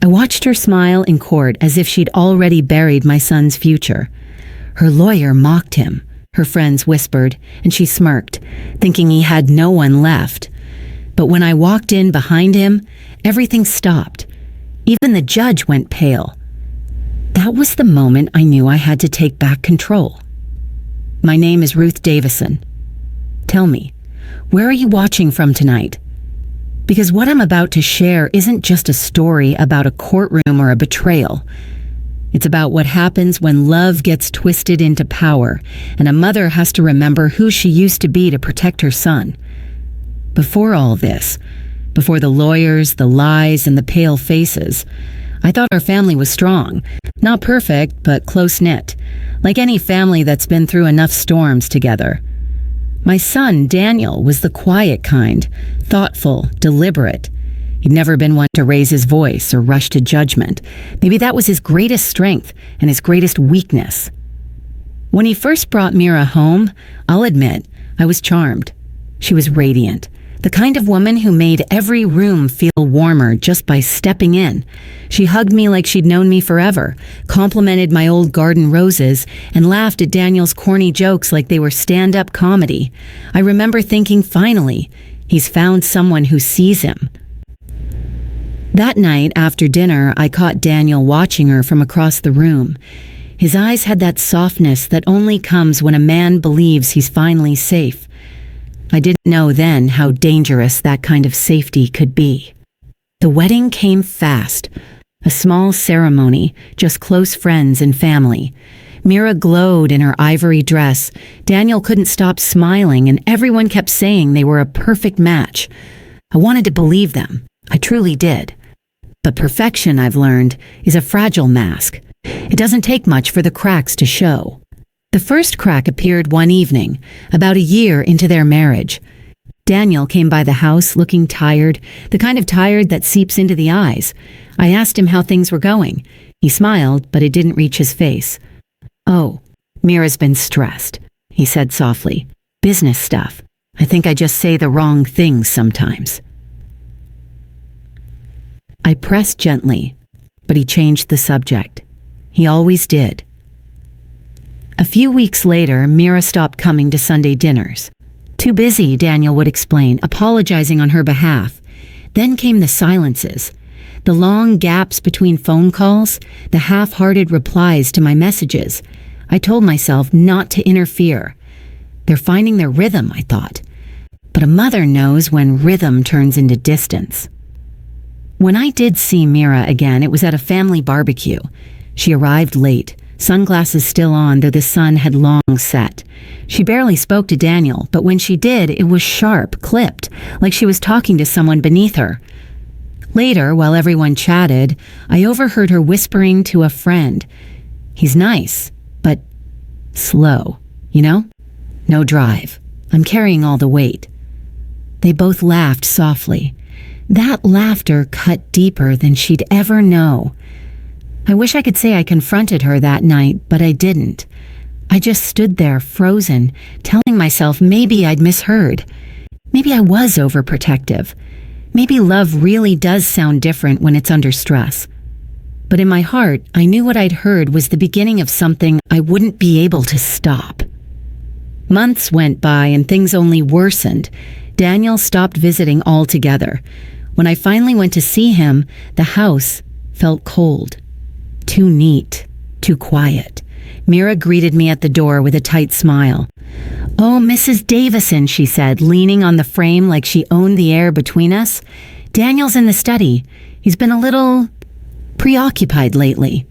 I watched her smile in court as if she'd already buried my son's future. Her lawyer mocked him, her friends whispered, and she smirked, thinking he had no one left. But when I walked in behind him, everything stopped. Even the judge went pale. That was the moment I knew I had to take back control. My name is Ruth Davison. Tell me, where are you watching from tonight? Because what I'm about to share isn't just a story about a courtroom or a betrayal. It's about what happens when love gets twisted into power and a mother has to remember who she used to be to protect her son. Before all this, before the lawyers, the lies, and the pale faces, I thought our family was strong. Not perfect, but close-knit, like any family that's been through enough storms together. My son, Daniel, was the quiet kind, thoughtful, deliberate. He'd never been one to raise his voice or rush to judgment. Maybe that was his greatest strength and his greatest weakness. When he first brought Mira home, I'll admit, I was charmed. She was radiant, the kind of woman who made every room feel warmer just by stepping in. She hugged me like she'd known me forever, complimented my old garden roses, and laughed at Daniel's corny jokes like they were stand-up comedy. I remember thinking, finally, he's found someone who sees him. That night, after dinner, I caught Daniel watching her from across the room. His eyes had that softness that only comes when a man believes he's finally safe. I didn't know then how dangerous that kind of safety could be. The wedding came fast. A small ceremony, just close friends and family. Mira glowed in her ivory dress. Daniel couldn't stop smiling, and everyone kept saying they were a perfect match. I wanted to believe them. I truly did. But perfection, I've learned, is a fragile mask. It doesn't take much for the cracks to show. The first crack appeared one evening, about a year into their marriage. Daniel came by the house looking tired, the kind of tired that seeps into the eyes. I asked him how things were going. He smiled, but it didn't reach his face. "Oh, Mira's been stressed," he said softly. "Business stuff. I think I just say the wrong things sometimes." I pressed gently, but he changed the subject. He always did. A few weeks later, Mira stopped coming to Sunday dinners. Too busy, Daniel would explain, apologizing on her behalf. Then came the silences, the long gaps between phone calls, the half-hearted replies to my messages. I told myself not to interfere. They're finding their rhythm, I thought. But a mother knows when rhythm turns into distance. When I did see Mira again, it was at a family barbecue. She arrived late, sunglasses still on, though the sun had long set. She barely spoke to Daniel, but when she did, it was sharp, clipped, like she was talking to someone beneath her. Later, while everyone chatted, I overheard her whispering to a friend, "He's nice, but slow, you know? No drive. I'm carrying all the weight." They both laughed softly. That laughter cut deeper than she'd ever know. I wish I could say I confronted her that night, but I didn't. I just stood there, frozen, telling myself maybe I'd misheard. Maybe I was overprotective. Maybe love really does sound different when it's under stress. But in my heart, I knew what I'd heard was the beginning of something I wouldn't be able to stop. Months went by and things only worsened. Daniel stopped visiting altogether. When I finally went to see him, the house felt cold. Too neat, too quiet. Mira greeted me at the door with a tight smile. "Oh, Mrs. Davison," she said, leaning on the frame like she owned the air between us. "Daniel's in the study. He's been a little preoccupied lately."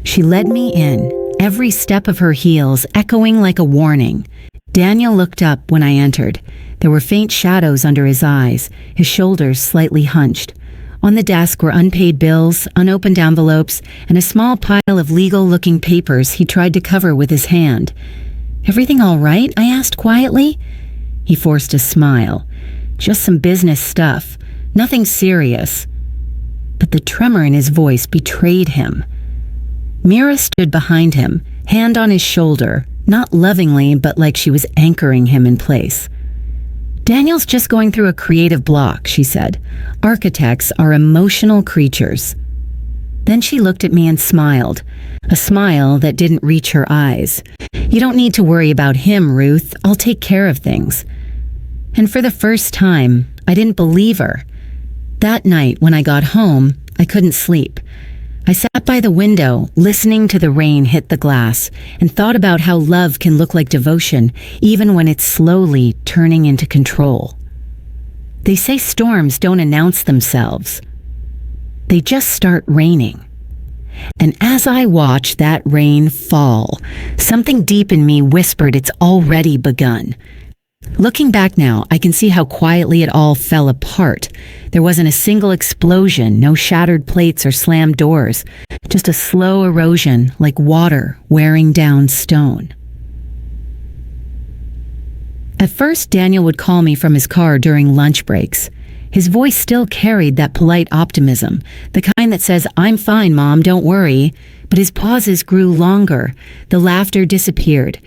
She led me in, every step of her heels echoing like a warning. Daniel looked up when I entered. There were faint shadows under his eyes, his shoulders slightly hunched. On the desk were unpaid bills, unopened envelopes, and a small pile of legal-looking papers he tried to cover with his hand. "Everything all right?" I asked quietly. He forced a smile. "Just some business stuff. Nothing serious." But the tremor in his voice betrayed him. Mira stood behind him, hand on his shoulder, not lovingly, but like she was anchoring him in place. "Daniel's just going through a creative block," she said. "Architects are emotional creatures." Then she looked at me and smiled, a smile that didn't reach her eyes. "You don't need to worry about him, Ruth. I'll take care of things." And for the first time, I didn't believe her. That night, when I got home, I couldn't sleep. I sat by the window, listening to the rain hit the glass, and thought about how love can look like devotion, even when it's slowly turning into control. They say storms don't announce themselves. They just start raining. And as I watched that rain fall, something deep in me whispered it's already begun. Looking back now, I can see how quietly it all fell apart. There wasn't a single explosion, no shattered plates or slammed doors, just a slow erosion like water wearing down stone. At first, Daniel would call me from his car during lunch breaks. His voice still carried that polite optimism, the kind that says, "I'm fine, Mom, don't worry." But his pauses grew longer. The laughter disappeared.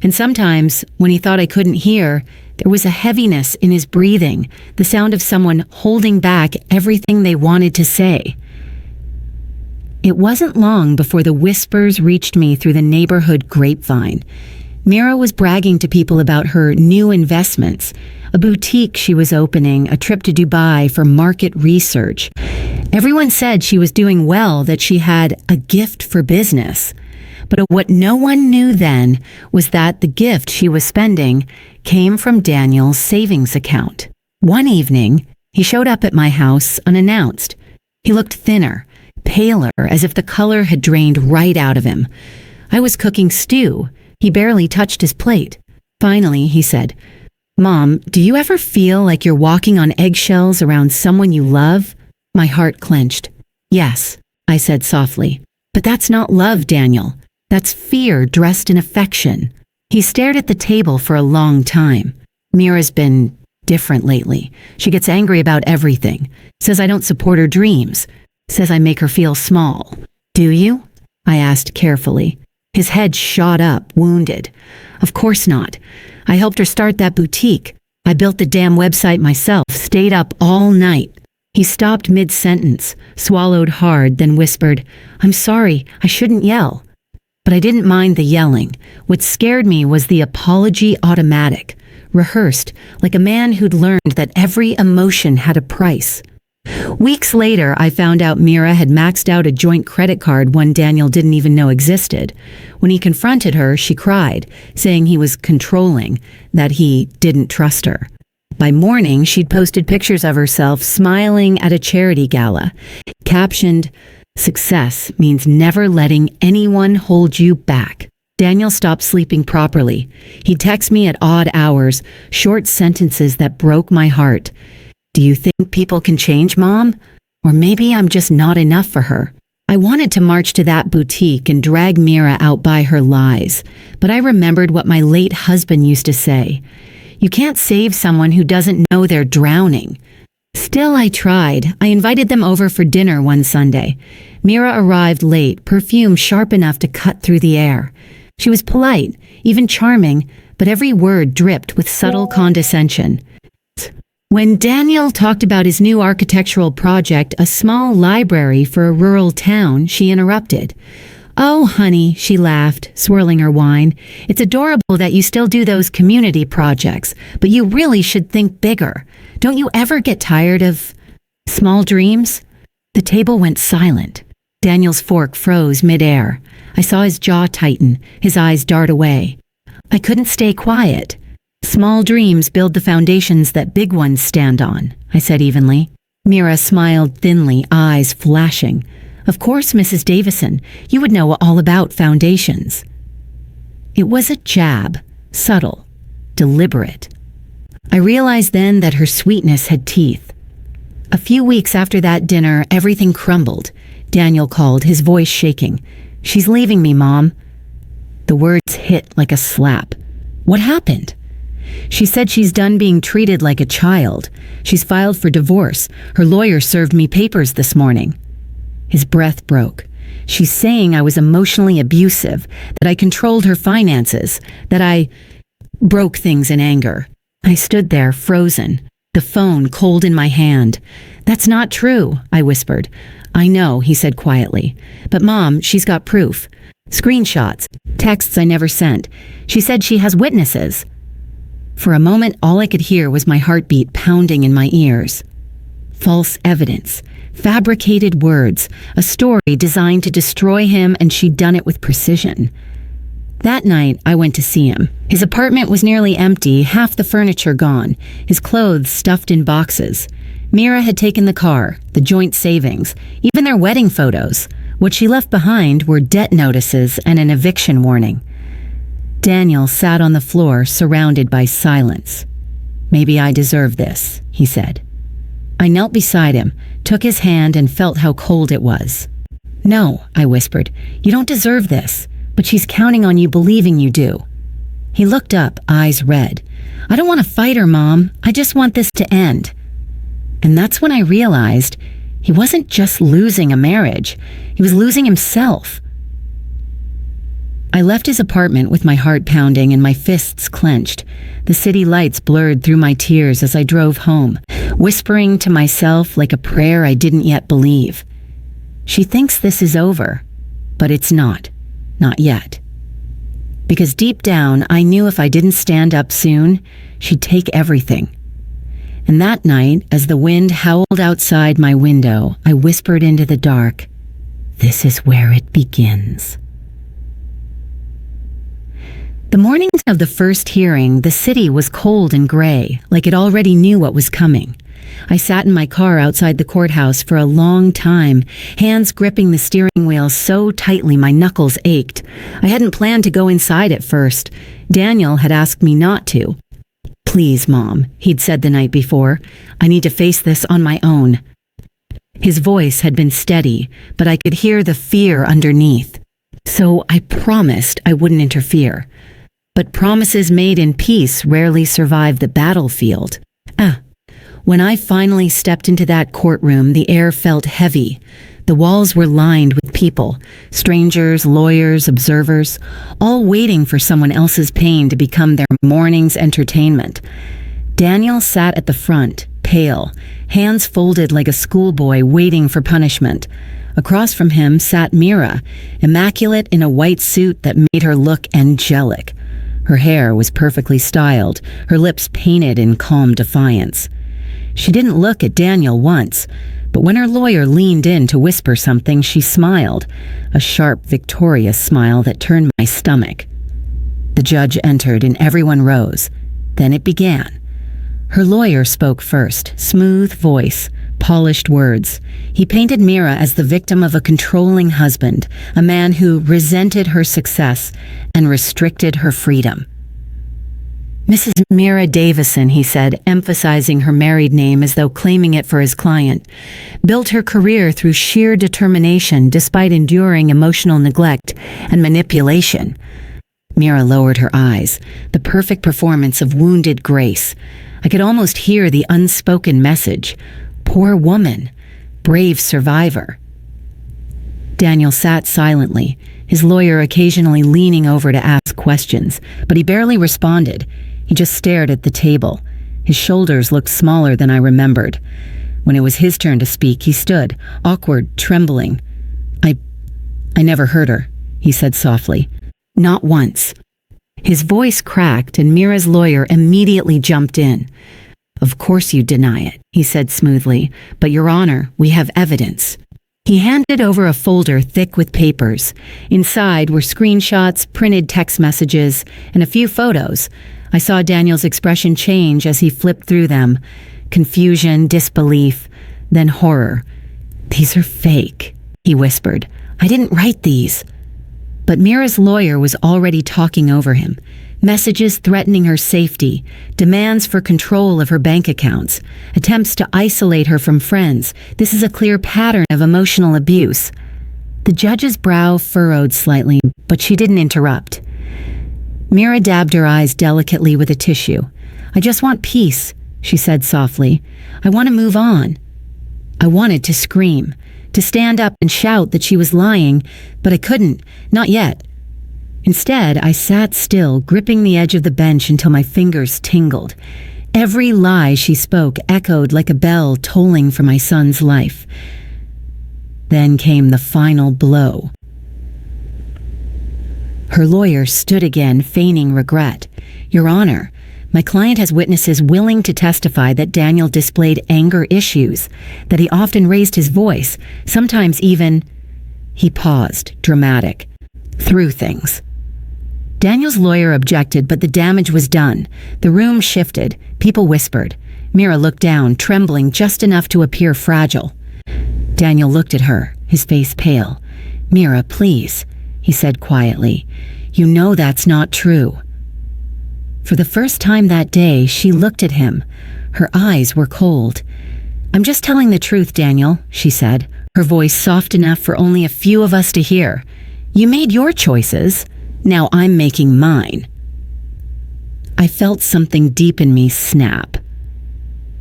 And sometimes, when he thought I couldn't hear, there was a heaviness in his breathing, the sound of someone holding back everything they wanted to say. It wasn't long before the whispers reached me through the neighborhood grapevine. Mira was bragging to people about her new investments, a boutique she was opening, a trip to Dubai for market research. Everyone said she was doing well, that she had a gift for business. But what no one knew then was that the gift she was spending came from Daniel's savings account. One evening, he showed up at my house unannounced. He looked thinner, paler, as if the color had drained right out of him. I was cooking stew. He barely touched his plate. Finally, he said, "Mom, do you ever feel like you're walking on eggshells around someone you love?" My heart clenched. "Yes," I said softly. "But that's not love, Daniel. That's fear dressed in affection." He stared at the table for a long time. "Mira's been different lately. She gets angry about everything. Says I don't support her dreams. Says I make her feel small." "Do you?" I asked carefully. His head shot up, wounded. "Of course not. I helped her start that boutique. I built the damn website myself, stayed up all night." He stopped mid-sentence, swallowed hard, then whispered, "I'm sorry, I shouldn't yell." But I didn't mind the yelling. What scared me was the apology automatic, rehearsed, like a man who'd learned that every emotion had a price. Weeks later, I found out Mira had maxed out a joint credit card one Daniel didn't even know existed. When he confronted her, she cried, saying he was controlling, that he didn't trust her. By morning, she'd posted pictures of herself smiling at a charity gala, captioned, "Success means never letting anyone hold you back." Daniel stopped sleeping properly. He'd text me at odd hours, short sentences that broke my heart. "Do you think people can change, Mom? Or maybe I'm just not enough for her." I wanted to march to that boutique and drag Mira out by her lies, but I remembered what my late husband used to say. You can't save someone who doesn't know they're drowning. Still, I tried. I invited them over for dinner one Sunday. Mira arrived late, perfume sharp enough to cut through the air. She was polite, even charming, but every word dripped with subtle condescension. When Daniel talked about his new architectural project, a small library for a rural town, she interrupted. "Oh, honey," she laughed, swirling her wine. "It's adorable that you still do those community projects, but you really should think bigger. Don't you ever get tired of small dreams?" The table went silent. Daniel's fork froze midair. I saw his jaw tighten, his eyes dart away. I couldn't stay quiet. "Small dreams build the foundations that big ones stand on," I said evenly. Mira smiled thinly, eyes flashing. "Of course, Mrs. Davison, you would know all about foundations." It was a jab, subtle, deliberate. I realized then that her sweetness had teeth. A few weeks after that dinner, everything crumbled. Daniel called, his voice shaking. "She's leaving me, Mom." The words hit like a slap. "What happened?" "She said she's done being treated like a child. She's filed for divorce. Her lawyer served me papers this morning." His breath broke. "She's saying I was emotionally abusive, that I controlled her finances, that I broke things in anger." I stood there, frozen, the phone cold in my hand. "That's not true," I whispered. "I know," he said quietly. "But Mom, she's got proof. Screenshots, texts I never sent. She said she has witnesses." For a moment, all I could hear was my heartbeat pounding in my ears. False evidence, fabricated words, a story designed to destroy him, and she'd done it with precision. That night, I went to see him. His apartment was nearly empty, half the furniture gone, his clothes stuffed in boxes. Mira had taken the car, the joint savings, even their wedding photos. What she left behind were debt notices and an eviction warning. Daniel sat on the floor, surrounded by silence. "Maybe I deserve this," he said. I knelt beside him, took his hand, and felt how cold it was. "No," I whispered, "you don't deserve this, but she's counting on you believing you do." He looked up, eyes red. "I don't want to fight her, Mom. I just want this to end." And that's when I realized he wasn't just losing a marriage. He was losing himself. I left his apartment with my heart pounding and my fists clenched. The city lights blurred through my tears as I drove home, whispering to myself like a prayer I didn't yet believe. She thinks this is over, but it's not. Not yet. Because deep down, I knew if I didn't stand up soon, she'd take everything. And that night, as the wind howled outside my window, I whispered into the dark, "This is where it begins." The morning of the first hearing, the city was cold and gray, like it already knew what was coming. I sat in my car outside the courthouse for a long time, hands gripping the steering wheel so tightly my knuckles ached. I hadn't planned to go inside at first. Daniel had asked me not to. "Please, Mom," he'd said the night before. "I need to face this on my own." His voice had been steady, but I could hear the fear underneath. So I promised I wouldn't interfere. But promises made in peace rarely survive the battlefield. When I finally stepped into that courtroom, the air felt heavy. The walls were lined with people, strangers, lawyers, observers, all waiting for someone else's pain to become their morning's entertainment. Daniel sat at the front, pale, hands folded like a schoolboy waiting for punishment. Across from him sat Mira, immaculate in a white suit that made her look angelic. Her hair was perfectly styled, her lips painted in calm defiance. She didn't look at Daniel once, but when her lawyer leaned in to whisper something, she smiled, a sharp, victorious smile that turned my stomach. The judge entered and everyone rose. Then it began. Her lawyer spoke first, smooth voice, polished words. He painted Mira as the victim of a controlling husband, a man who resented her success and restricted her freedom. "Mrs. Mira Davison," he said, emphasizing her married name as though claiming it for his client, "built her career through sheer determination despite enduring emotional neglect and manipulation." Mira lowered her eyes, the perfect performance of wounded grace. I could almost hear the unspoken message. Poor woman, brave survivor. Daniel sat silently, his lawyer occasionally leaning over to ask questions, but he barely responded. He just stared at the table. His shoulders looked smaller than I remembered. When it was his turn to speak, he stood, awkward, trembling. I never hurt her," he said softly. "Not once." His voice cracked and Mira's lawyer immediately jumped in. "Of course you deny it," he said smoothly, "but Your Honor, we have evidence." He handed over a folder thick with papers. Inside were screenshots, printed text messages, and a few photos. I saw Daniel's expression change as he flipped through them. Confusion, disbelief, then horror. "These are fake," he whispered. "I didn't write these." But Mira's lawyer was already talking over him. Messages threatening her safety, demands for control of her bank accounts, attempts to isolate her from friends. This is a clear pattern of emotional abuse. The judge's brow furrowed slightly, but she didn't interrupt. Mira dabbed her eyes delicately with a tissue. "I just want peace," she said softly. "I want to move on." I wanted to scream, to stand up and shout that she was lying, but I couldn't, not yet. Instead, I sat still, gripping the edge of the bench until my fingers tingled. Every lie she spoke echoed like a bell tolling for my son's life. Then came the final blow. Her lawyer stood again, feigning regret. "Your Honor, my client has witnesses willing to testify that Daniel displayed anger issues, that he often raised his voice, sometimes even—" He paused, dramatic. "Threw things." Daniel's lawyer objected, but the damage was done. The room shifted. People whispered. Mira looked down, trembling just enough to appear fragile. Daniel looked at her, his face pale. "Mira, please," he said quietly. "You know that's not true." For the first time that day, she looked at him. Her eyes were cold. "I'm just telling the truth, Daniel," she said, her voice soft enough for only a few of us to hear. "You made your choices. Now I'm making mine." I felt something deep in me snap.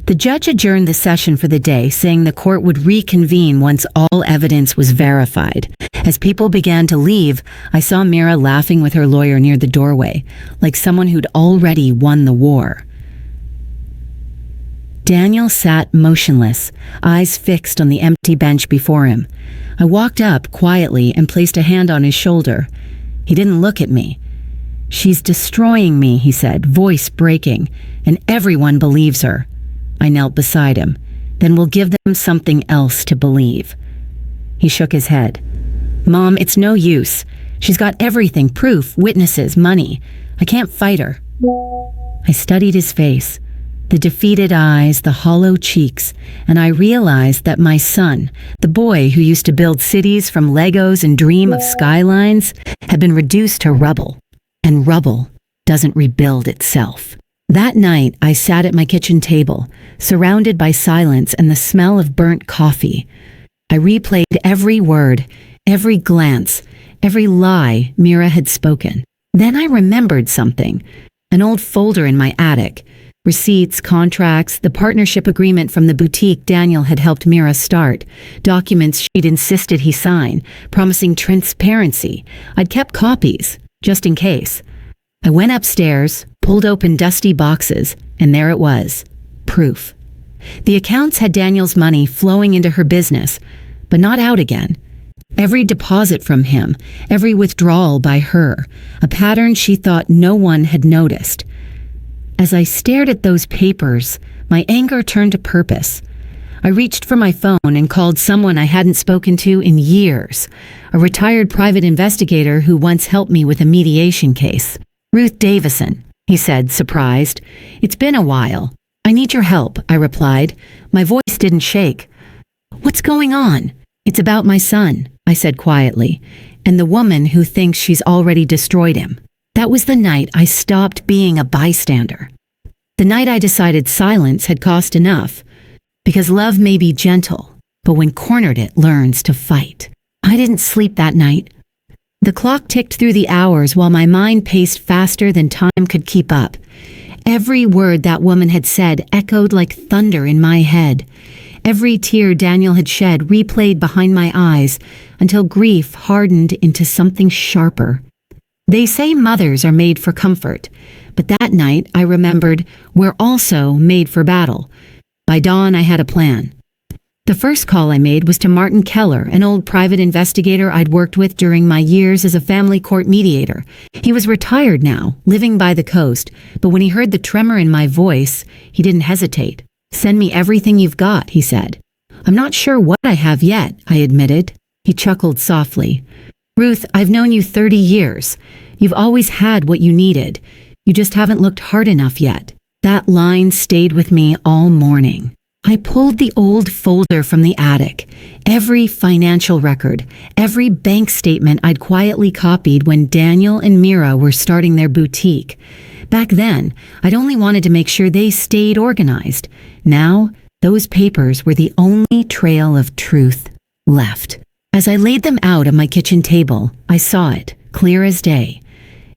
The judge adjourned the session for the day, saying the court would reconvene once all evidence was verified. As people began to leave, I saw Mira laughing with her lawyer near the doorway, like someone who'd already won the war. Daniel sat motionless, eyes fixed on the empty bench before him. I walked up quietly and placed a hand on his shoulder. He didn't look at me. "She's destroying me," he said, voice breaking, "and everyone believes her." I knelt beside him. "Then we'll give them something else to believe." He shook his head. "Mom, it's no use. She's got everything, proof, witnesses, money. I can't fight her." I studied his face, the defeated eyes, the hollow cheeks, and I realized that my son, the boy who used to build cities from Legos and dream of skylines, had been reduced to rubble. And rubble doesn't rebuild itself. That night, I sat at my kitchen table, surrounded by silence and the smell of burnt coffee. I replayed every word, every glance, every lie Mira had spoken. Then I remembered something, an old folder in my attic. Receipts, contracts, the partnership agreement from the boutique Daniel had helped Mira start, documents she'd insisted he sign, promising transparency. I'd kept copies, just in case. I went upstairs, pulled open dusty boxes, and there it was, proof. The accounts had Daniel's money flowing into her business, but not out again. Every deposit from him, every withdrawal by her, a pattern she thought no one had noticed. As I stared at those papers, my anger turned to purpose. I reached for my phone and called someone I hadn't spoken to in years, a retired private investigator who once helped me with a mediation case. "Ruth Davison," he said, surprised. "It's been a while. I need your help," I replied. My voice didn't shake. "What's going on?" "It's about my son," I said quietly, "and the woman who thinks she's already destroyed him." That was the night I stopped being a bystander. The night I decided silence had cost enough, because love may be gentle, but when cornered it learns to fight. I didn't sleep that night. The clock ticked through the hours while my mind paced faster than time could keep up. Every word that woman had said echoed like thunder in my head. Every tear Daniel had shed replayed behind my eyes until grief hardened into something sharper. They say mothers are made for comfort, but that night I remembered we're also made for battle. By dawn, I had a plan. The first call I made was to Martin Keller, an old private investigator I'd worked with during my years as a family court mediator. He was retired now, living by the coast, but when he heard the tremor in my voice, he didn't hesitate. "Send me everything you've got," he said. "I'm not sure what I have yet," I admitted. He chuckled softly. "Ruth, I've known you 30 years. You've always had what you needed. You just haven't looked hard enough yet." That line stayed with me all morning. I pulled the old folder from the attic, every financial record, every bank statement I'd quietly copied when Daniel and Mira were starting their boutique. Back then, I'd only wanted to make sure they stayed organized. Now, those papers were the only trail of truth left. As I laid them out on my kitchen table, I saw it, clear as day.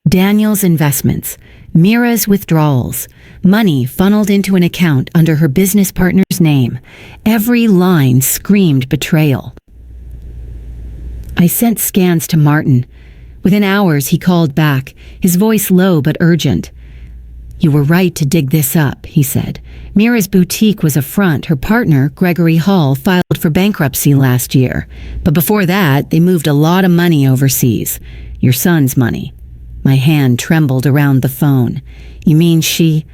Daniel's investments, Mira's withdrawals, money funneled into an account under her business partner's name. Every line screamed betrayal. I sent scans to Martin. Within hours, he called back, his voice low but urgent. "You were right to dig this up," he said. "Mira's boutique was a front. Her partner, Gregory Hall, filed for bankruptcy last year. But before that, they moved a lot of money overseas. Your son's money." My hand trembled around the phone. "You mean she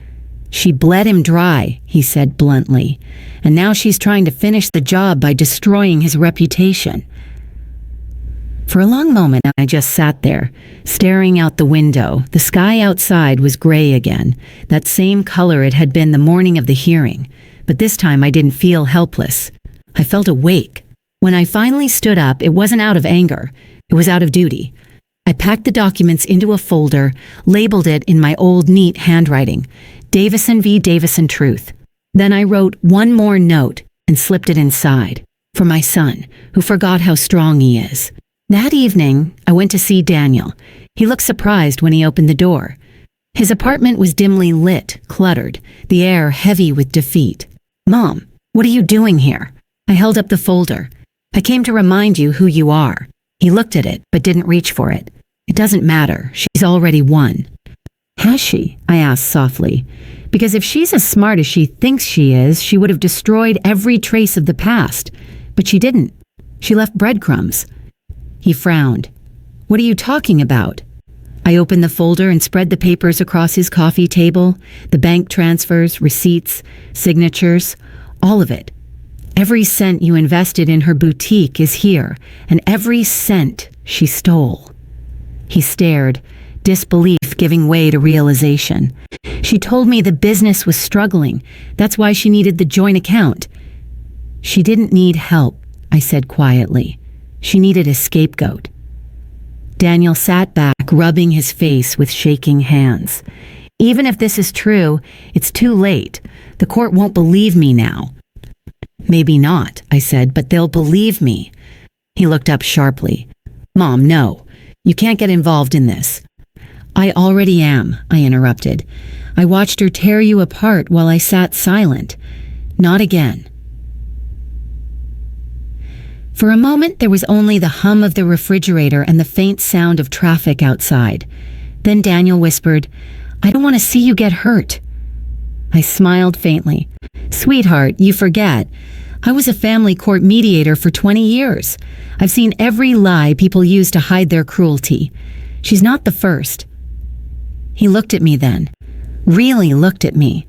bled him dry," he said bluntly. "And now she's trying to finish the job by destroying his reputation." For a long moment, I just sat there, staring out the window. The sky outside was gray again, that same color it had been the morning of the hearing. But this time I didn't feel helpless. I felt awake. When I finally stood up, it wasn't out of anger. It was out of duty. I packed the documents into a folder, labeled it in my old neat handwriting, Davison v. Davison Truth. Then I wrote one more note and slipped it inside, for my son, who forgot how strong he is. That evening, I went to see Daniel. He looked surprised when he opened the door. His apartment was dimly lit, cluttered, the air heavy with defeat. "Mom, what are you doing here?" I held up the folder. "I came to remind you who you are." He looked at it, but didn't reach for it. "It doesn't matter. She's already won." "Has she?" I asked softly. "Because if she's as smart as she thinks she is, she would have destroyed every trace of the past. But she didn't. She left breadcrumbs." He frowned. "What are you talking about?" I opened the folder and spread the papers across his coffee table, the bank transfers, receipts, signatures, all of it. "Every cent you invested in her boutique is here, and every cent she stole." He stared, disbelief giving way to realization. "She told me the business was struggling. That's why she needed the joint account." "She didn't need help," I said quietly. "She needed a scapegoat." Daniel sat back, rubbing his face with shaking hands. "Even if this is true, it's too late. The court won't believe me now." "Maybe not," I said, "but they'll believe me." He looked up sharply. "Mom, no. You can't get involved in this." "I already am," I interrupted. "I watched her tear you apart while I sat silent. Not again." For a moment, there was only the hum of the refrigerator and the faint sound of traffic outside. Then Daniel whispered, "I don't want to see you get hurt." I smiled faintly. "Sweetheart, you forget. I was a family court mediator for 20 years. I've seen every lie people use to hide their cruelty. She's not the first." He looked at me then, really looked at me,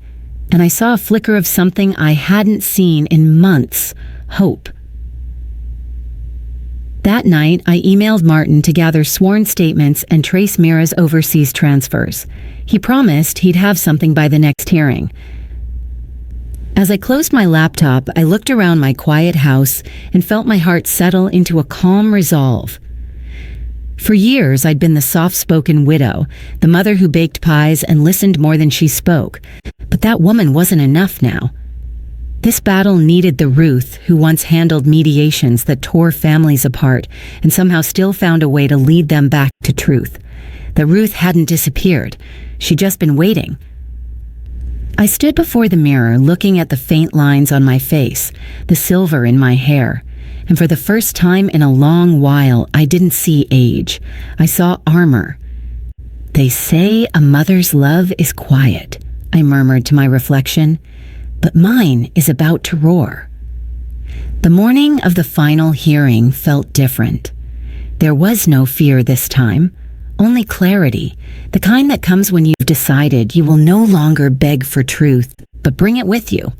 and I saw a flicker of something I hadn't seen in months, hope. That night, I emailed Martin to gather sworn statements and trace Mira's overseas transfers. He promised he'd have something by the next hearing. As I closed my laptop, I looked around my quiet house and felt my heart settle into a calm resolve. For years, I'd been the soft-spoken widow, the mother who baked pies and listened more than she spoke. But that woman wasn't enough now. This battle needed the Ruth who once handled mediations that tore families apart and somehow still found a way to lead them back to truth. That Ruth hadn't disappeared. She'd just been waiting. I stood before the mirror, looking at the faint lines on my face, the silver in my hair. And for the first time in a long while, I didn't see age. I saw armor. "They say a mother's love is quiet," I murmured to my reflection. "But mine is about to roar." The morning of the final hearing felt different. There was no fear this time, only clarity, the kind that comes when you've decided you will no longer beg for truth, but bring it with you.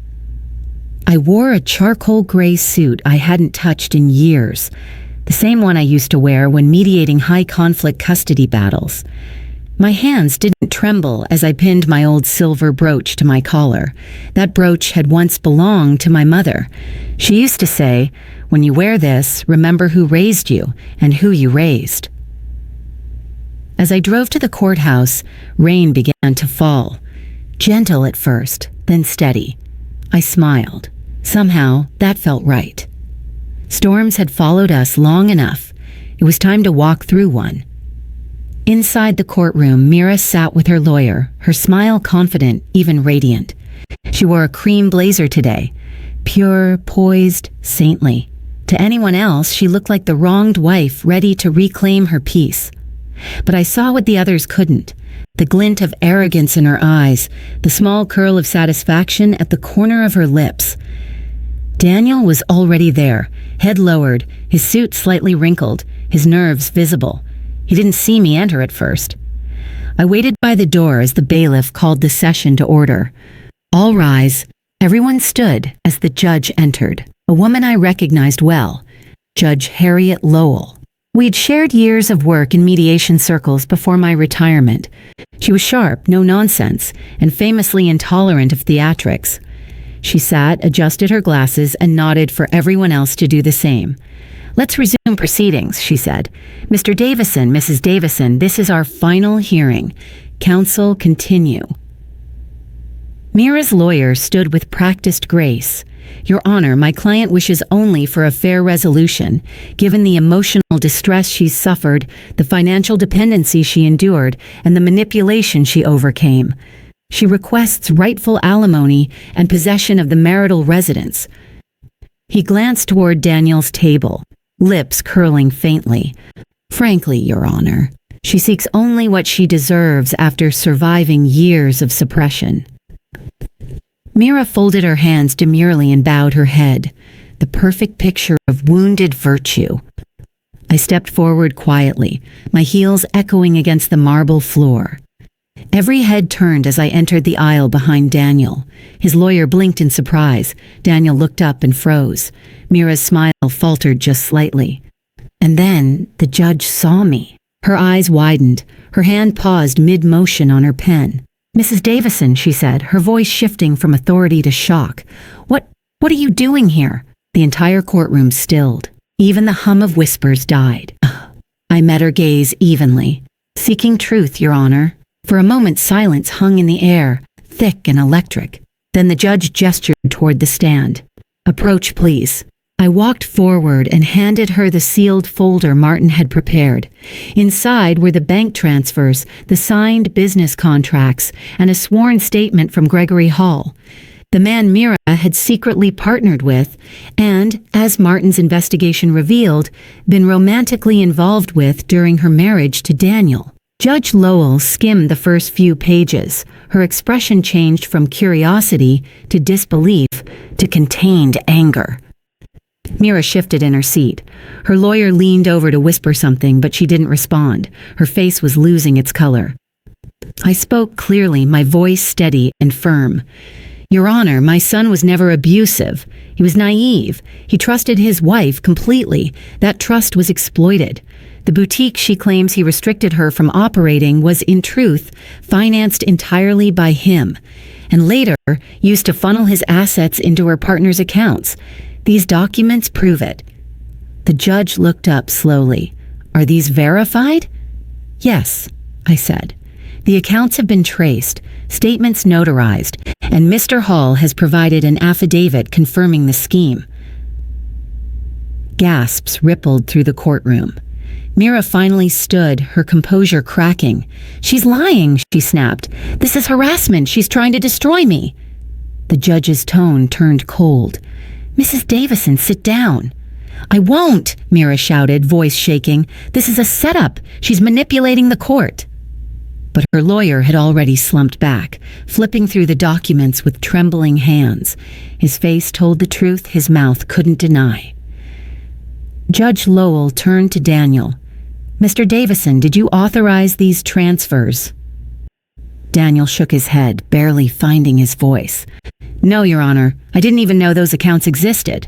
I wore a charcoal gray suit I hadn't touched in years, the same one I used to wear when mediating high-conflict custody battles. My hands didn't tremble as I pinned my old silver brooch to my collar. That brooch had once belonged to my mother. She used to say, "When you wear this, remember who raised you and who you raised." As I drove to the courthouse, rain began to fall. Gentle at first, then steady. I smiled. Somehow, that felt right. Storms had followed us long enough. It was time to walk through one. Inside the courtroom, Mira sat with her lawyer, her smile confident, even radiant. She wore a cream blazer today, pure, poised, saintly. To anyone else, she looked like the wronged wife ready to reclaim her peace. But I saw what the others couldn't, the glint of arrogance in her eyes, the small curl of satisfaction at the corner of her lips. Daniel was already there, head lowered, his suit slightly wrinkled, his nerves visible. He didn't see me enter at first. I waited by the door as the bailiff called the session to order. All rise. Everyone stood as the judge entered, a woman I recognized well, Judge Harriet Lowell. We'd shared years of work in mediation circles before my retirement. She was sharp, no nonsense, and famously intolerant of theatrics. She sat, adjusted her glasses, and nodded for everyone else to do the same. "Let's resume proceedings," she said. "Mr. Davison, Mrs. Davison, this is our final hearing. Counsel continue." Mira's lawyer stood with practiced grace. "Your Honor, my client wishes only for a fair resolution. Given the emotional distress she's suffered, the financial dependency she endured, and the manipulation she overcame, she requests rightful alimony and possession of the marital residence." He glanced toward Daniel's table, lips curling faintly. "Frankly, Your Honor, she seeks only what she deserves after surviving years of suppression." Mira folded her hands demurely and bowed her head, the perfect picture of wounded virtue. I stepped forward quietly, my heels echoing against the marble floor. Every head turned as I entered the aisle behind Daniel. His lawyer blinked in surprise. Daniel looked up and froze. Mira's smile faltered just slightly. And then the judge saw me. Her eyes widened. Her hand paused mid-motion on her pen. "Mrs. Davison," she said, her voice shifting from authority to shock. What are you doing here?" The entire courtroom stilled. Even the hum of whispers died. I met her gaze evenly. "Seeking truth, Your Honor." For a moment silence hung in the air, thick and electric. Then the judge gestured toward the stand. "Approach, please." I walked forward and handed her the sealed folder Martin had prepared. Inside were the bank transfers, the signed business contracts, and a sworn statement from Gregory Hall, the man Mira had secretly partnered with and, as Martin's investigation revealed, been romantically involved with during her marriage to Daniel. Judge Lowell skimmed the first few pages. Her expression changed from curiosity to disbelief to contained anger. Mira shifted in her seat. Her lawyer leaned over to whisper something, but she didn't respond. Her face was losing its color. I spoke clearly, my voice steady and firm. "Your Honor, my son was never abusive. He was naive. He trusted his wife completely. That trust was exploited. The boutique she claims he restricted her from operating was, in truth, financed entirely by him, and later used to funnel his assets into her partner's accounts. These documents prove it." The judge looked up slowly. "Are these verified?" "Yes," I said. "The accounts have been traced, statements notarized, and Mr. Hall has provided an affidavit confirming the scheme." Gasps rippled through the courtroom. Mira finally stood, her composure cracking. "She's lying," she snapped. "This is harassment. She's trying to destroy me." The judge's tone turned cold. "Mrs. Davison, sit down." "I won't," Mira shouted, voice shaking. "This is a setup. She's manipulating the court." But her lawyer had already slumped back, flipping through the documents with trembling hands. His face told the truth his mouth couldn't deny. Judge Lowell turned to Daniel. "Mr. Davison, did you authorize these transfers?" Daniel shook his head, barely finding his voice. "No, Your Honor. I didn't even know those accounts existed."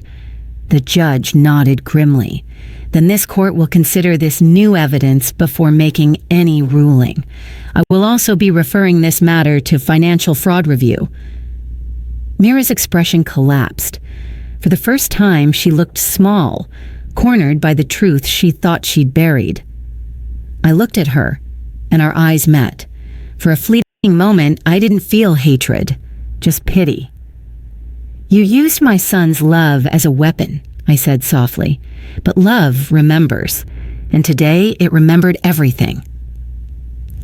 The judge nodded grimly. "Then this court will consider this new evidence before making any ruling. I will also be referring this matter to Financial Fraud Review." Mira's expression collapsed. For the first time, she looked small, cornered by the truth she thought she'd buried. I looked at her, and our eyes met. For a fleeting moment, I didn't feel hatred, just pity. "You used my son's love as a weapon," I said softly, "but love remembers, and today it remembered everything."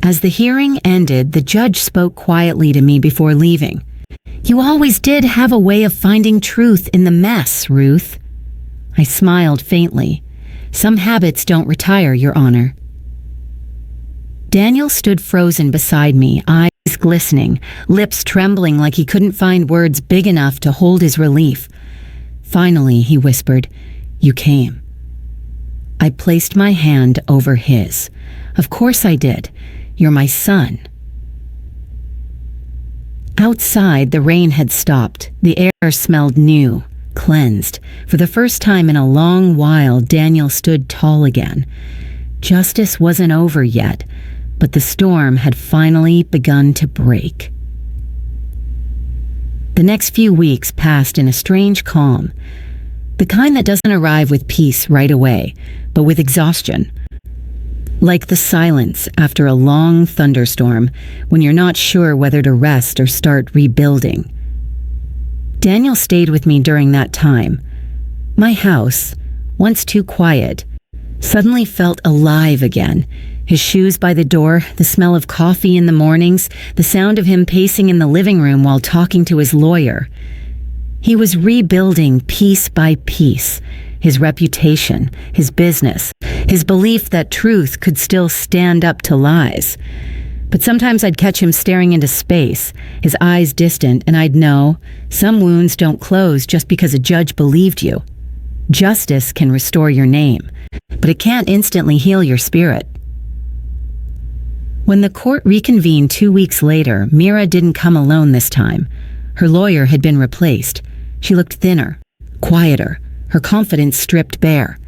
As the hearing ended, the judge spoke quietly to me before leaving. "You always did have a way of finding truth in the mess, Ruth." I smiled faintly. "Some habits don't retire, Your Honor." Daniel stood frozen beside me, eyes glistening, lips trembling like he couldn't find words big enough to hold his relief. Finally, he whispered, "You came." I placed my hand over his. "Of course I did. You're my son." Outside, the rain had stopped. The air smelled new, cleansed. For the first time in a long while, Daniel stood tall again. Justice wasn't over yet, but the storm had finally begun to break. The next few weeks passed in a strange calm, the kind that doesn't arrive with peace right away, but with exhaustion. Like the silence after a long thunderstorm when you're not sure whether to rest or start rebuilding. Daniel stayed with me during that time. My house, once too quiet, suddenly felt alive again. His shoes by the door, the smell of coffee in the mornings, the sound of him pacing in the living room while talking to his lawyer. He was rebuilding piece by piece. His reputation, his business, his belief that truth could still stand up to lies. But sometimes I'd catch him staring into space, his eyes distant, and I'd know some wounds don't close just because a judge believed you. Justice can restore your name, but it can't instantly heal your spirit. When the court reconvened 2 weeks later, Mira didn't come alone this time. Her lawyer had been replaced. She looked thinner, quieter, her confidence stripped bare.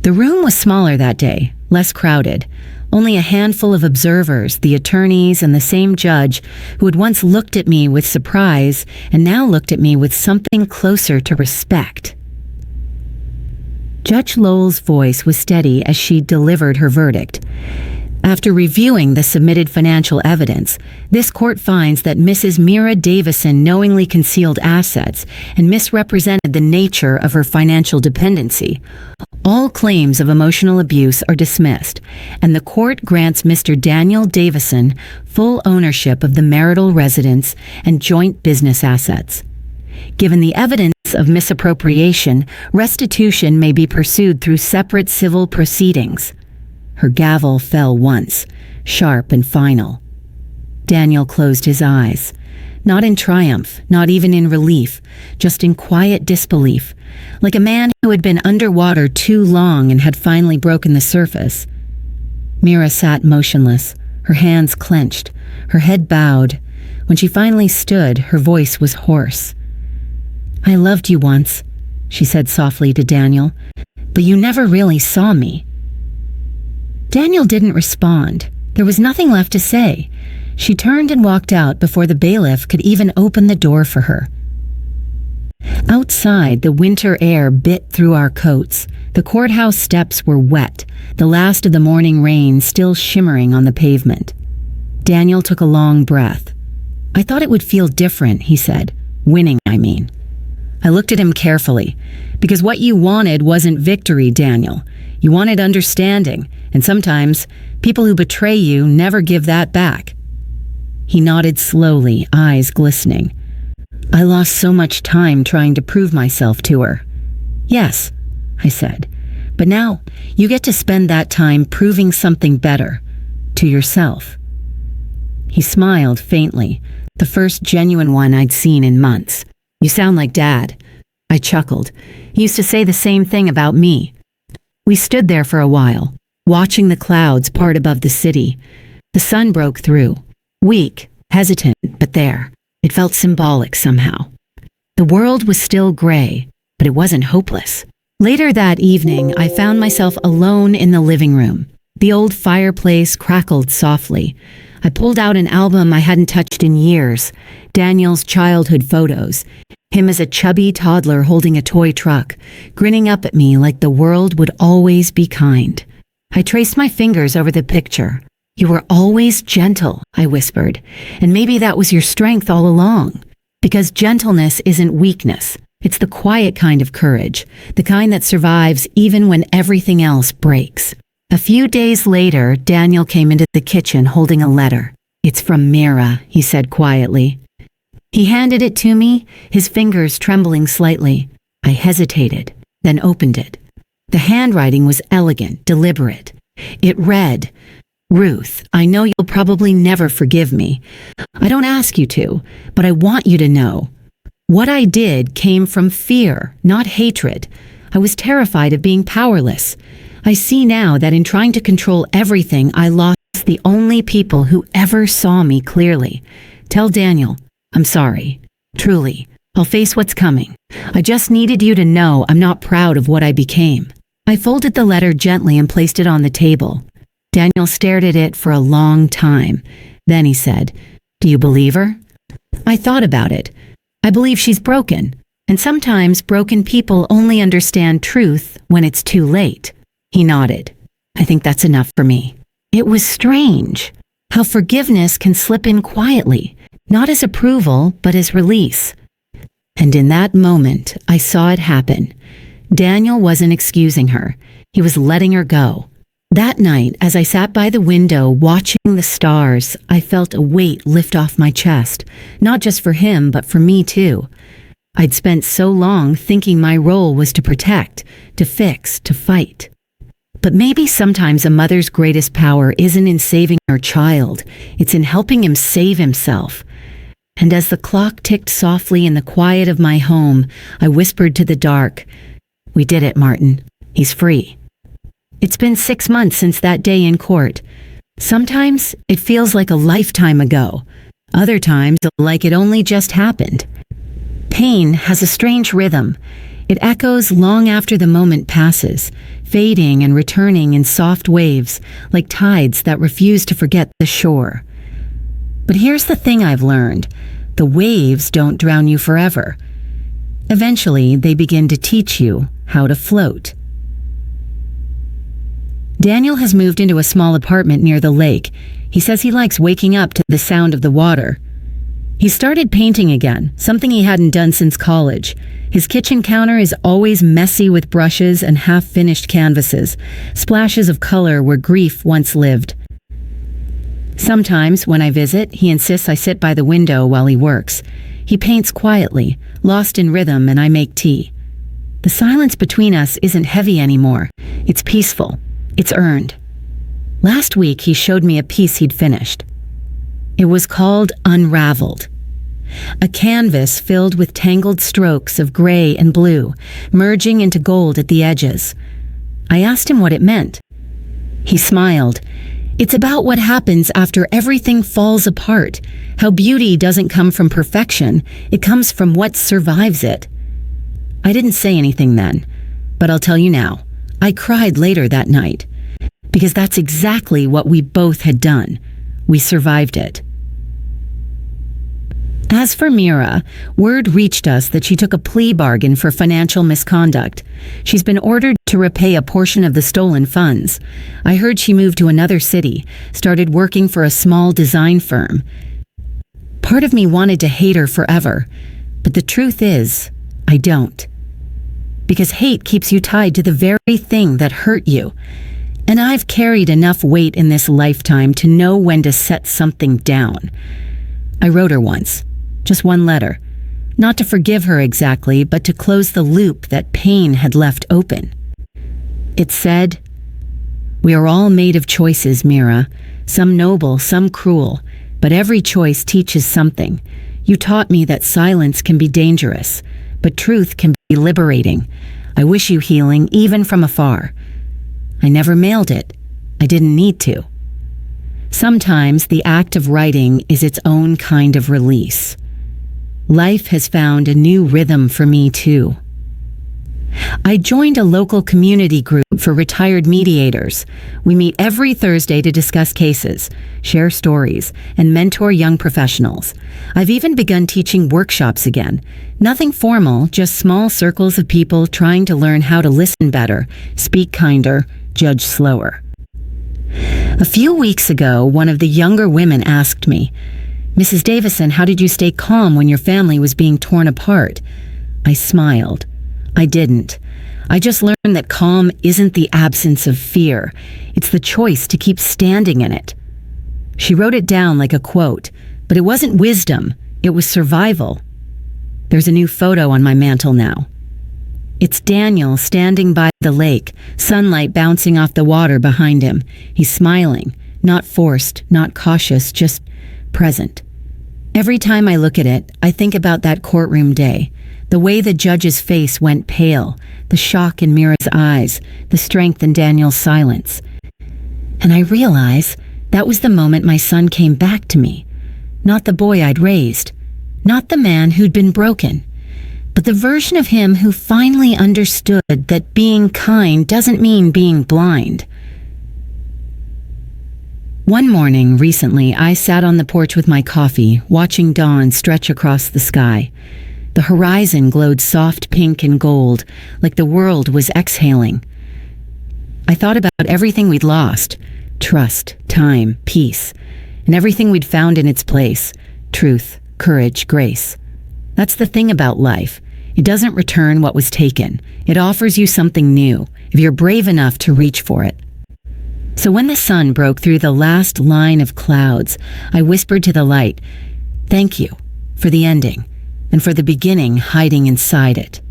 The room was smaller that day, less crowded. Only a handful of observers, the attorneys, and the same judge who had once looked at me with surprise and now looked at me with something closer to respect. Judge Lowell's voice was steady as she delivered her verdict. After reviewing the submitted financial evidence, this court finds that Mrs. Mira Davison knowingly concealed assets and misrepresented the nature of her financial dependency. All claims of emotional abuse are dismissed, and the court grants Mr. Daniel Davison full ownership of the marital residence and joint business assets. Given the evidence of misappropriation, restitution may be pursued through separate civil proceedings. Her gavel fell once, sharp and final. Daniel closed his eyes, not in triumph, not even in relief, just in quiet disbelief, like a man who had been underwater too long and had finally broken the surface. Mira sat motionless, her hands clenched, her head bowed. When she finally stood, her voice was hoarse. "I loved you once," she said softly to Daniel, "but you never really saw me." Daniel didn't respond. There was nothing left to say. She turned and walked out before the bailiff could even open the door for her. Outside, the winter air bit through our coats. The courthouse steps were wet, the last of the morning rain still shimmering on the pavement. Daniel took a long breath. "I thought it would feel different," he said. "Winning, I mean." I looked at him carefully. "Because what you wanted wasn't victory, Daniel. You wanted understanding, and sometimes people who betray you never give that back." He nodded slowly, eyes glistening. "I lost so much time trying to prove myself to her." "Yes," I said, "but now you get to spend that time proving something better, to yourself." He smiled faintly, the first genuine one I'd seen in months. "You sound like Dad." I chuckled. He used to say the same thing about me. We stood there for a while, watching the clouds part above the city. The sun broke through, weak, hesitant, but there. It felt symbolic somehow. The world was still gray, but it wasn't hopeless. Later that evening, I found myself alone in the living room. The old fireplace crackled softly. I pulled out an album I hadn't touched in years, Daniel's childhood photos. Him as a chubby toddler holding a toy truck, grinning up at me like the world would always be kind. I traced my fingers over the picture. "You were always gentle," I whispered, "and maybe that was your strength all along. Because gentleness isn't weakness. It's the quiet kind of courage, the kind that survives even when everything else breaks." A few days later, Daniel came into the kitchen holding a letter. "It's from Mira," he said quietly. He handed it to me, his fingers trembling slightly. I hesitated, then opened it. The handwriting was elegant, deliberate. It read, Ruth, I know you'll probably never forgive me. I don't ask you to, but I want you to know. What I did came from fear, not hatred. I was terrified of being powerless. I see now that in trying to control everything, I lost the only people who ever saw me clearly. Tell Daniel, I'm sorry. Truly, I'll face what's coming. I just needed you to know I'm not proud of what I became. I folded the letter gently and placed it on the table. Daniel stared at it for a long time. Then he said, Do you believe her? I thought about it. I believe she's broken. And sometimes broken people only understand truth when it's too late. He nodded. I think that's enough for me. It was strange how forgiveness can slip in quietly, not as approval, but as release. And in that moment, I saw it happen. Daniel wasn't excusing her. He was letting her go. That night, as I sat by the window watching the stars, I felt a weight lift off my chest, not just for him, but for me too. I'd spent so long thinking my role was to protect, to fix, to fight. But maybe sometimes a mother's greatest power isn't in saving her child, it's in helping him save himself. And as the clock ticked softly in the quiet of my home, I whispered to the dark, We did it, Martin. He's free. It's been 6 months since that day in court. Sometimes it feels like a lifetime ago. Other times, like it only just happened. Pain has a strange rhythm. It echoes long after the moment passes, fading and returning in soft waves, like tides that refuse to forget the shore. But here's the thing I've learned. The waves don't drown you forever. Eventually, they begin to teach you how to float. Daniel has moved into a small apartment near the lake. He says he likes waking up to the sound of the water. He started painting again, something he hadn't done since college. His kitchen counter is always messy with brushes and half-finished canvases, splashes of color where grief once lived. Sometimes, when I visit, he insists I sit by the window while he works. He paints quietly, lost in rhythm, and I make tea. The silence between us isn't heavy anymore. It's peaceful. It's earned. Last week, he showed me a piece he'd finished. It was called Unraveled. A canvas filled with tangled strokes of gray and blue, merging into gold at the edges. I asked him what it meant. He smiled. It's about what happens after everything falls apart, how beauty doesn't come from perfection, it comes from what survives it. I didn't say anything then, but I'll tell you now. I cried later that night, because that's exactly what we both had done. We survived it. As for Mira, word reached us that she took a plea bargain for financial misconduct. She's been ordered to repay a portion of the stolen funds. I heard she moved to another city, started working for a small design firm. Part of me wanted to hate her forever, but the truth is, I don't. Because hate keeps you tied to the very thing that hurt you. And I've carried enough weight in this lifetime to know when to set something down. I wrote her once, just one letter, not to forgive her exactly, but to close the loop that pain had left open. It said, We are all made of choices, Mira, some noble, some cruel, but every choice teaches something. You taught me that silence can be dangerous, but truth can be liberating. I wish you healing, even from afar. I never mailed it. I didn't need to. Sometimes the act of writing is its own kind of release. Life has found a new rhythm for me too. I joined a local community group for retired mediators. We meet every Thursday to discuss cases, share stories, and mentor young professionals. I've even begun teaching workshops again. Nothing formal, just small circles of people trying to learn how to listen better, speak kinder, judge slower. A few weeks ago, one of the younger women asked me, Mrs. Davison, how did you stay calm when your family was being torn apart? I smiled. I didn't. I just learned that calm isn't the absence of fear. It's the choice to keep standing in it. She wrote it down like a quote, but it wasn't wisdom. It was survival. There's a new photo on my mantle now. It's Daniel standing by the lake, sunlight bouncing off the water behind him. He's smiling, not forced, not cautious, just present. Every time I look at it, I think about that courtroom day, the way the judge's face went pale, the shock in Mira's eyes, the strength in Daniel's silence. And I realize that was the moment my son came back to me. Not the boy I'd raised, not the man who'd been broken, but the version of him who finally understood that being kind doesn't mean being blind. One morning recently, I sat on the porch with my coffee, watching dawn stretch across the sky. The horizon glowed soft pink and gold, like the world was exhaling. I thought about everything we'd lost: trust, time, peace, and everything we'd found in its place: truth, courage, grace. That's the thing about life. It doesn't return what was taken. It offers you something new, if you're brave enough to reach for it. So when the sun broke through the last line of clouds, I whispered to the light, "Thank you for the ending and for the beginning hiding inside it."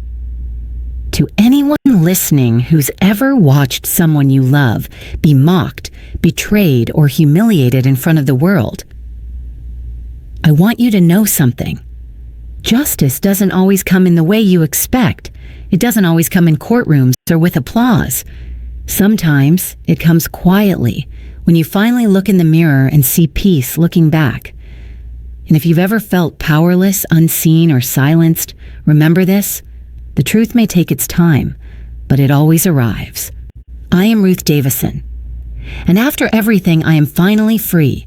To anyone listening who's ever watched someone you love be mocked, betrayed, or humiliated in front of the world, I want you to know something. Justice doesn't always come in the way you expect. It doesn't always come in courtrooms or with applause. Sometimes it comes quietly, when you finally look in the mirror and see peace looking back. And if you've ever felt powerless, unseen, or silenced, remember this: the truth may take its time, but it always arrives. I am Ruth Davison. And after everything, I am finally free,